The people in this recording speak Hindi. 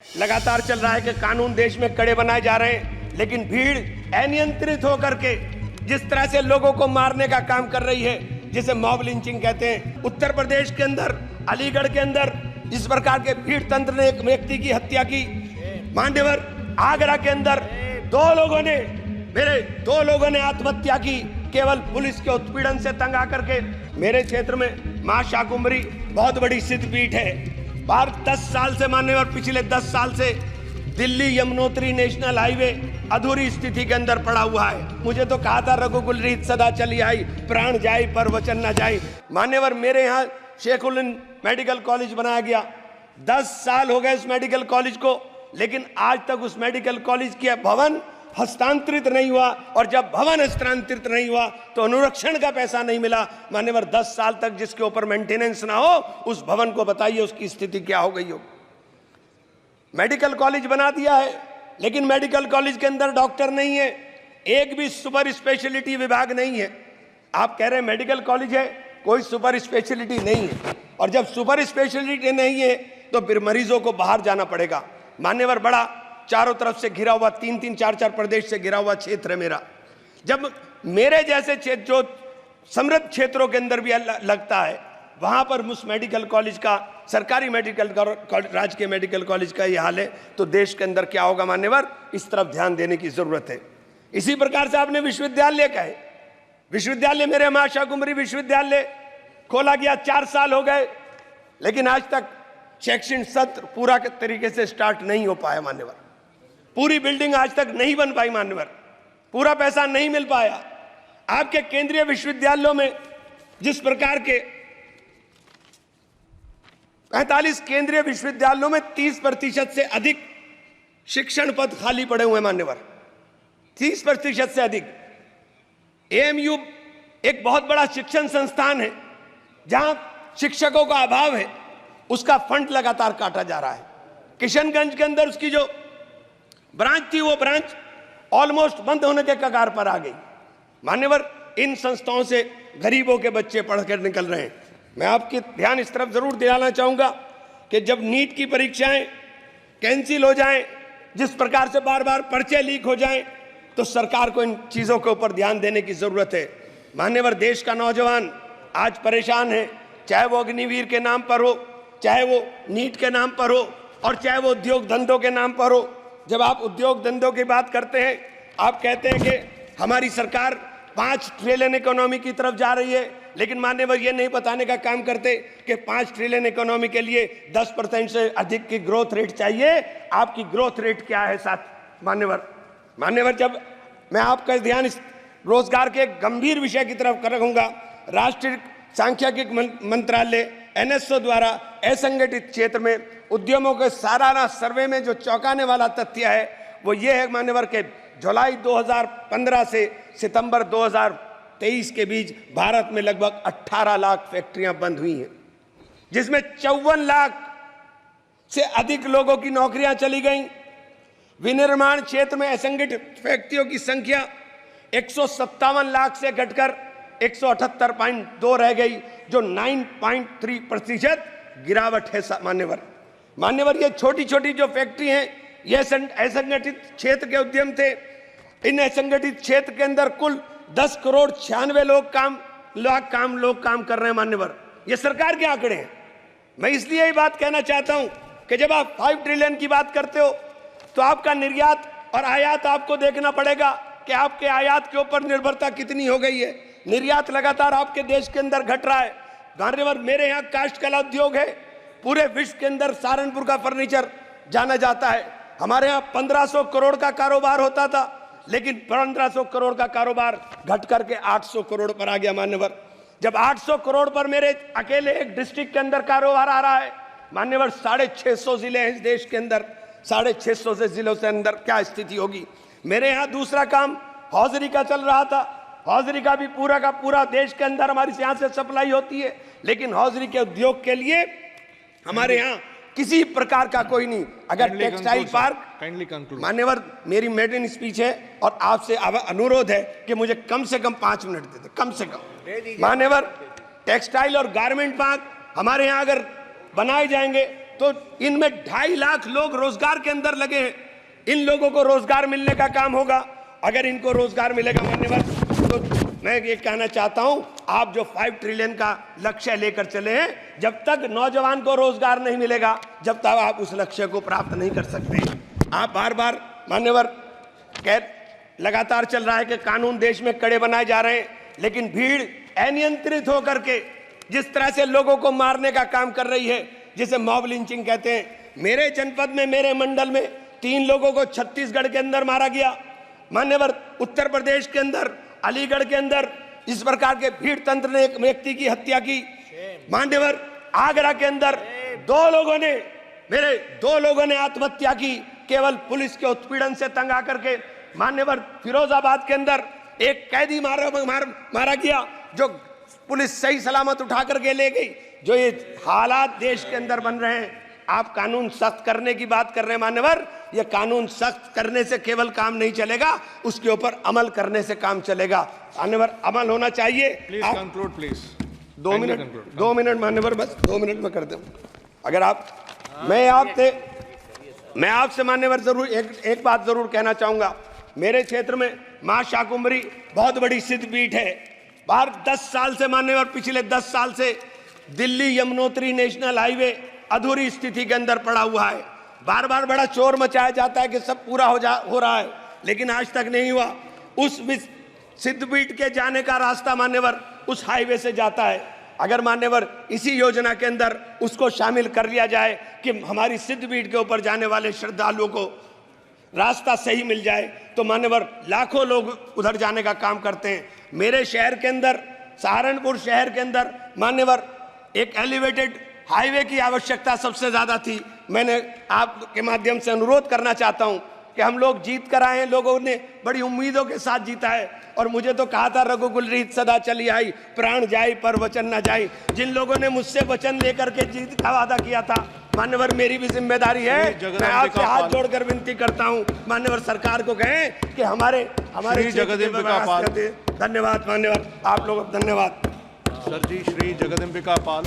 लगातार चल रहा है कि कानून देश में कड़े बनाए जा रहे हैं, लेकिन भीड़ अनियंत्रित होकर के जिस तरह से लोगों को मारने का काम कर रही है, जिसे मॉब लिंचिंग कहते हैं। उत्तर प्रदेश के अंदर, अलीगढ़ के अंदर इस प्रकार के भीड़ तंत्र ने एक व्यक्ति की हत्या की। मान्यवर, आगरा के अंदर दो लोगों ने आत्महत्या की, केवल पुलिस के उत्पीड़न से तंग आकर के। मेरे क्षेत्र में मां शाकुंभरी बहुत बड़ी सिद्धपीठ है। 10 साल से मान्यवर, पिछले 10 साल से दिल्ली यमुनोत्री नेशनल हाईवे अधूरी स्थिति के अंदर पड़ा हुआ है। मुझे तो कहा था रघुकुल रीत सदा चली आई, प्राण जाए पर वचन न जाए। मान्यवर, मेरे यहाँ शेखुल मेडिकल कॉलेज बनाया गया। 10 साल हो गए उस मेडिकल कॉलेज को, लेकिन आज तक उस मेडिकल कॉलेज की भवन हस्तांतरित नहीं हुआ, और जब भवन हस्तांतरित नहीं हुआ तो अनुरक्षण का पैसा नहीं मिला। मान्यवर, 10 साल तक जिसके ऊपर मेंटेनेंस ना हो, उस भवन को बताइए उसकी स्थिति क्या हो गई हो। मेडिकल कॉलेज बना दिया है, लेकिन मेडिकल कॉलेज के अंदर डॉक्टर नहीं है, एक भी सुपर स्पेशलिटी विभाग नहीं है। आप कह रहे हैं मेडिकल कॉलेज है, कोई सुपर स्पेशलिटी नहीं है, और जब सुपर स्पेशलिटी नहीं है तो फिर मरीजों को बाहर जाना पड़ेगा। मान्यवर, बड़ा चारों तरफ से घिरा हुआ, 3-3, 4-4 प्रदेश से घिरा हुआ क्षेत्र है मेरा। जब मेरे जैसे क्षेत्र जो समृद्ध क्षेत्रों के अंदर भी लगता है, वहां पर उस मेडिकल कॉलेज का, सरकारी मेडिकल राजकीय मेडिकल कॉलेज का ये हाल है, तो देश के अंदर क्या होगा। मान्यवर, इस तरफ ध्यान देने की जरूरत है। इसी प्रकार से आपने विश्वविद्यालय का है, विश्वविद्यालय मेरे मां शाकुंभरी विश्वविद्यालय खोला गया, 4 साल हो गए, लेकिन आज तक शैक्षणिक सत्र पूरा तरीके से स्टार्ट नहीं हो पाया। मान्यवर, पूरी बिल्डिंग आज तक नहीं बन पाई। मान्यवर, पूरा पैसा नहीं मिल पाया। आपके केंद्रीय विश्वविद्यालयों में जिस प्रकार के 45 केंद्रीय विश्वविद्यालयों में 30% से अधिक शिक्षण पद खाली पड़े हुए हैं। मान्यवर, 30% से अधिक। एएमयू एक बहुत बड़ा शिक्षण संस्थान है, जहां शिक्षकों का अभाव है, उसका फंड लगातार काटा जा रहा है। किशनगंज के अंदर उसकी जो ब्रांच थी, वो ब्रांच ऑलमोस्ट बंद होने के कगार पर आ गई। मान्यवर, इन संस्थाओं से गरीबों के बच्चे पढ़कर निकल रहे हैं। मैं आपके ध्यान इस तरफ जरूर दिलाना चाहूंगा कि जब नीट की परीक्षाएं कैंसिल हो जाएं, जिस प्रकार से बार बार पर्चे लीक हो जाएं, तो सरकार को इन चीजों के ऊपर ध्यान देने की जरूरत है। मान्यवर, देश का नौजवान आज परेशान है, चाहे वो अग्निवीर के नाम पर हो, चाहे वो नीट के नाम पर हो, और चाहे वो उद्योग धंधों के नाम पर हो। जब आप उद्योग धंधों की बात करते हैं, आप कहते हैं कि हमारी सरकार 5 ट्रिलियन इकोनॉमी की तरफ जा रही है, लेकिन मान्यवर ये नहीं बताने का काम करते कि 5 ट्रिलियन इकोनॉमी के लिए 10% से अधिक की ग्रोथ रेट चाहिए। आपकी ग्रोथ रेट क्या है साथ मान्यवर, जब मैं आपका ध्यान इस रोजगार के गंभीर विषय की तरफ रखूंगा, राष्ट्रीय सांख्यिकी मंत्रालय एनएसओ द्वारा असंगठित क्षेत्र में उद्यमों के सालाना सर्वे में जो चौंकाने वाला तथ्य है, वो ये है मान्यवर के जुलाई 2015 से सितंबर 2023 के बीच भारत में लगभग 18 लाख फैक्ट्रियां बंद हुई हैं, जिसमें 54 लाख से अधिक लोगों की नौकरियां चली गईं। विनिर्माण क्षेत्र में असंगठित व्यक्तियों की संख्या 157 लाख से घटकर 178.2 रह गई, जो 9.3% गिरावट है। मान्यवर, ये छोटी छोटी जो फैक्ट्री हैं, ये असंगठित क्षेत्र के उद्यम थे। इन असंगठित क्षेत्र के अंदर कुल 10 करोड़ 96 लाख लोग काम कर रहे हैं। मान्यवर, ये सरकार के आंकड़े हैं। मैं इसलिए ये बात कहना चाहता हूं कि जब आप 5 ट्रिलियन की बात करते हो, तो आपका निर्यात और आयात आपको देखना पड़ेगा कि आपके आयात के ऊपर निर्भरता कितनी हो गई है। निर्यात लगातार आपके देश के अंदर घट रहा है। मान्यवर, मेरे यहाँ काष्ठ कला उद्योग है, पूरे विश्व के अंदर सहारनपुर का फर्नीचर जाना जाता है। हमारे यहाँ 1500 करोड़ का कारोबार होता था, लेकिन 1500 करोड़ का कारोबार घट करके 800 करोड़ पर आ गया। मान्यवर, जब 800 करोड़ पर मेरे अकेले एक डिस्ट्रिक्ट के अंदर कारोबार आ रहा है, मान्यवर 650 जिले हैं इस देश के अंदर, 650 से जिलों से अंदर क्या स्थिति होगी। मेरे यहाँ दूसरा काम हौजरी का चल रहा था। हौजरी का भी पूरा का पूरा देश के अंदर हमारी यहाँ से सप्लाई होती है, लेकिन हौजरी के उद्योग के लिए हमारे यहाँ किसी प्रकार का कोई नहीं। अगर टेक्सटाइल पार्क, मान्यवर, मेरी मेडन स्पीच है और आपसे अनुरोध है कि मुझे कम से कम 5 मिनट दे दे, कम से कम। मान्यवर, टेक्सटाइल और गारमेंट पार्क हमारे यहाँ अगर बनाए जाएंगे तो इनमें 2.5 लाख लोग रोजगार के अंदर लगे हैं। इन लोगों को रोजगार मिलने का काम होगा। अगर इनको रोजगार मिलेगा मान्यवर, तो मैं ये कहना चाहता हूं, आप जो 5 ट्रिलियन का लक्ष्य लेकर चले हैं, जब तक नौजवान को रोजगार नहीं मिलेगा, जब तक आप उस लक्ष्य को प्राप्त नहीं कर सकते। आप बार बार मान्यवर लगातार चल रहा है कि कानून देश में कड़े बनाए जा रहे हैं, लेकिन भीड़ अनियंत्रित होकर के जिस तरह से लोगों को मारने का काम कर रही है, जिसे मॉब लिंचिंग कहते हैं। मेरे जनपद में, मेरे मंडल में 3 लोगों को छत्तीसगढ़ के अंदर मारा गया मान्यवर। उत्तर प्रदेश के अंदर, अलीगढ़ के अंदर इस प्रकार के भीड़ तंत्र ने एक व्यक्ति की हत्या की मान्यवर। आगरा के अंदर 2 लोगों ने आत्महत्या की केवल पुलिस के उत्पीड़न से तंग आकर के मान्यवर। फिरोजाबाद के अंदर एक कैदी मारा गया, जो पुलिस सही सलामत उठा करके ले गई। जो ये हालात देश के अंदर बन रहे हैं, आप कानून सख्त करने की बात कर रहे हैं मान्यवर। ये कानून सख्त करने से केवल काम नहीं चलेगा, उसके ऊपर अमल करने से काम चलेगा मान्यवर। अमल होना चाहिए। Please conclude please. 2 मिनट मान्यवर, बस 2 मिनट में कर दूं। अगर आप, मैं आपसे मान्यवर जरूर एक बात जरूर कहना चाहूंगा। मेरे क्षेत्र में मां शाकुंभरी बहुत बड़ी सिद्धपीठ है। बाहर 10 साल से मान्यवर, पिछले 10 साल से दिल्ली यमुनोत्री नेशनल हाईवे अधूरी स्थिति के अंदर पड़ा हुआ है। बार बार बड़ा शोर मचाया जाता है कि सब पूरा हो रहा है, लेकिन आज तक नहीं हुआ। उस सिद्धपीठ के जाने का रास्ता मान्यवर उस हाईवे से जाता है। अगर मान्यवर इसी योजना के अंदर उसको शामिल कर लिया जाए कि हमारी सिद्धपीठ के ऊपर जाने वाले श्रद्धालुओं को रास्ता सही मिल जाए, तो मान्यवर लाखों लोग उधर जाने का काम करते हैं। मेरे शहर के अंदर, सहारनपुर शहर के अंदर मान्यवर एक एलिवेटेड हाईवे की आवश्यकता सबसे ज्यादा थी। मैंने आपके माध्यम से अनुरोध करना चाहता हूं कि हम लोग जीत कर आए हैं, लोगों ने बड़ी उम्मीदों के साथ जीता है। और मुझे तो कहा था रघुकुल रीत सदा चली आई, प्राण जाई पर वचन न जाई। जिन लोगों ने मुझसे वचन लेकर के जीत का वादा किया था मान्यवर, मेरी भी जिम्मेदारी है। मैं आपसे हाथ जोड़कर विनती करता हूं मान्यवर, सरकार को कहें कि हमारे धन्यवाद मान्यवर, आप लोग धन्यवाद। सर जी, श्री जगदम्बिका पाल।